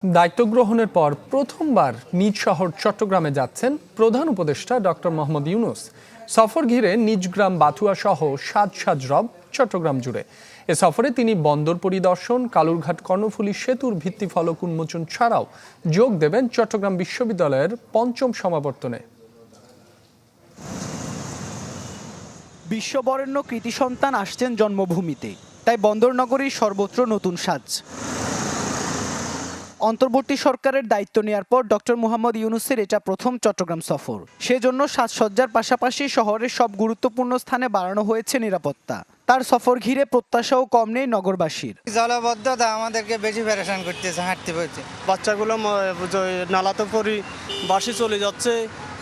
দায়িত্ব গ্রহণের পর প্রথমবার নিজ শহর চট্টগ্রামে যাচ্ছেন প্রধান উপদেষ্টা ডক্টর মোহাম্মদ ইউনূস। সফর ঘিরে নিজ গ্রাম বাথুয়া সহ সাজ রব চট্টগ্রাম জুড়ে। এ সফরে তিনি বন্দর পরিদর্শন, কালুরঘাট কর্ণফুলী সেতুর ভিত্তিফলক উন্মোচন ছাড়াও যোগ দেবেন চট্টগ্রাম বিশ্ববিদ্যালয়ের ৫ম সমাবর্তনে। বিশ্ববরেণ্য কৃতি সন্তান আসছেন জন্মভূমিতে, তাই বন্দর নগরীর সর্বত্র নতুন সাজ। অন্তর্বর্তী সরকারের দায়িত্ব নেওয়ার পর ডক্টর মোহাম্মদ ইউনূসের এটা প্রথম চট্টগ্রাম সফর। সেজন্য সাজসজ্জার পাশাপাশি শহরের সব গুরুত্বপূর্ণ স্থানে বাড়ানো হয়েছে নিরাপত্তা। তার সফর ঘিরে প্রত্যাশাও কম নেই নগরবাসীর। জলাবদ্ধতা আমাদেরকে বেশি পেরেশান করতেছে, হাঁটতে পারছে। বাচ্চাগুলো নালাতে পরি বাসে চলে যাচ্ছে,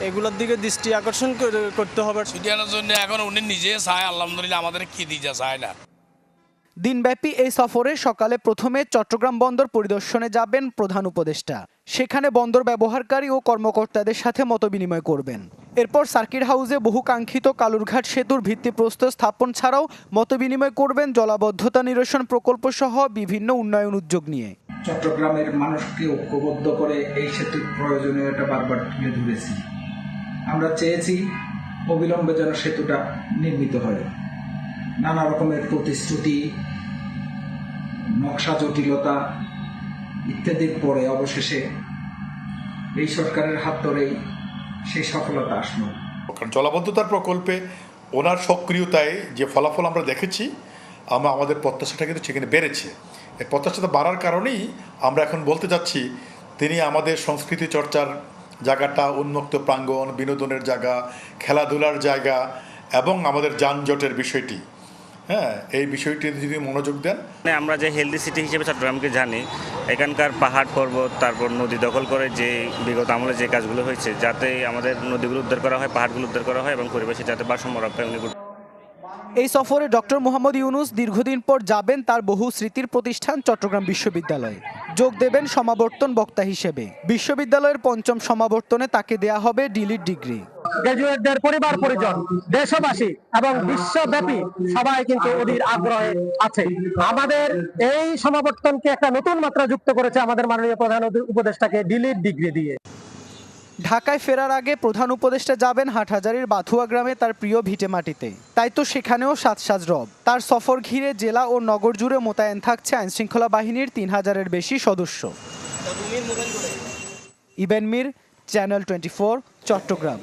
এগুলোর দিকে দৃষ্টি আকর্ষণ করতে হবে। সুদিয়ানোর জন্য এখন উনি নিজে চায়, আলহামদুলিল্লাহ আমাদের কি দিতে চায় না। দিনব্যাপী এই সফরে সকালে প্রথমে চট্টগ্রাম বন্দর পরিদর্শনে যাবেন প্রধান উপদেষ্টা। সেখানে বন্দর ব্যবহারকারী ও কর্মকর্তাদের সাথে মতবিনিময় করবেন। এরপর সার্কিট হাউসে বহুকাঙ্ক্ষিত কালুরঘাট সেতুর ভিত্তিপ্রস্তর স্থাপন ছাড়াও মতবিনিময় করবেন জলাবদ্ধতা নিরসন প্রকল্প সহ বিভিন্ন উন্নয়ন উদ্যোগ নিয়ে। চট্টগ্রামের মানুষকে ঐক্যবদ্ধ করে এই সেতুর প্রয়োজনীয়তা বারবার তুলে ধরেছি। আমরা চেয়েছি অবিলম্বে যেন সেতুটা নির্মিত হয়। নানা রকমের প্রতিশ্রুতি, নকশা জটিলতা ইত্যাদির পরে অবশেষে এই সরকারের হাত ধরেই সেই সফলতা আসলো। জলাবদ্ধতার প্রকল্পে ওনার সক্রিয়তায় যে ফলাফল আমরা দেখেছি, আমাদের প্রত্যাশাটা কিন্তু সেখানে বেড়েছে। এই প্রত্যাশাটা বাড়ার কারণেই আমরা এখন বলতে যাচ্ছি তিনি আমাদের সংস্কৃতি চর্চার জায়গাটা, উন্মুক্ত প্রাঙ্গণ, বিনোদনের জায়গা, খেলাধুলার জায়গা এবং আমাদের যানজটের বিষয়টি, এই বিষয়টিতে যদি মনোযোগ দেন। আমরা যে হেলদি সিটি হিসেবে চট্টগ্রামকে জানি, এখানকার পাহাড় পর্বত, তারপর নদী দখল করে যে বিগত আমলে যে কাজগুলো হয়েছে, যাতে আমাদের নদীগুলো উদ্ধার করা হয়, পাহাড়গুলো উদ্ধার করা হয় এবং পরিবেশে যাতে ভারসাম্য রক্ষা হয়। এই সফরে ডক্টর মোহাম্মদ ইউনূস দীর্ঘদিন পর যাবেন তার বহু স্মৃতির প্রতিষ্ঠান চট্টগ্রাম বিশ্ববিদ্যালয়ে। যোগ দেবেন সমাবর্তন বক্তা হিসেবে। বিশ্ববিদ্যালয়ের ৫ম সমাবর্তনে তাকে দেয়া হবে ডিলিট ডিগ্রি। গ্রাজুয়েটদের পরিবার পরিজন, দেশবাসী এবং বিশ্বব্যাপী সবাই কিন্তু অধীর আগ্রহে আছে। আমাদের এই সমাবর্তনকে একটা নতুন মাত্রা যুক্ত করেছে আমাদের মাননীয় প্রধান উপদেষ্টাকে ডিলিট ডিগ্রি দিয়ে। ঢাকায় ফেরার আগে প্রধান উপদেষ্টা যাবেন হাটহাজারীর বাথুয়া গ্রামে তার প্রিয় ভিটে মাটিতে। তাই তো সেখানেও সাজ রব। তার সফর ঘিরে জেলা ও নগর জুড়ে মোতায়েন থাকছে আইনশৃঙ্খলা বাহিনীর ৩,০০০-এর বেশি সদস্য। ইবেন মির, চ্যানেল 24, চট্টগ্রাম।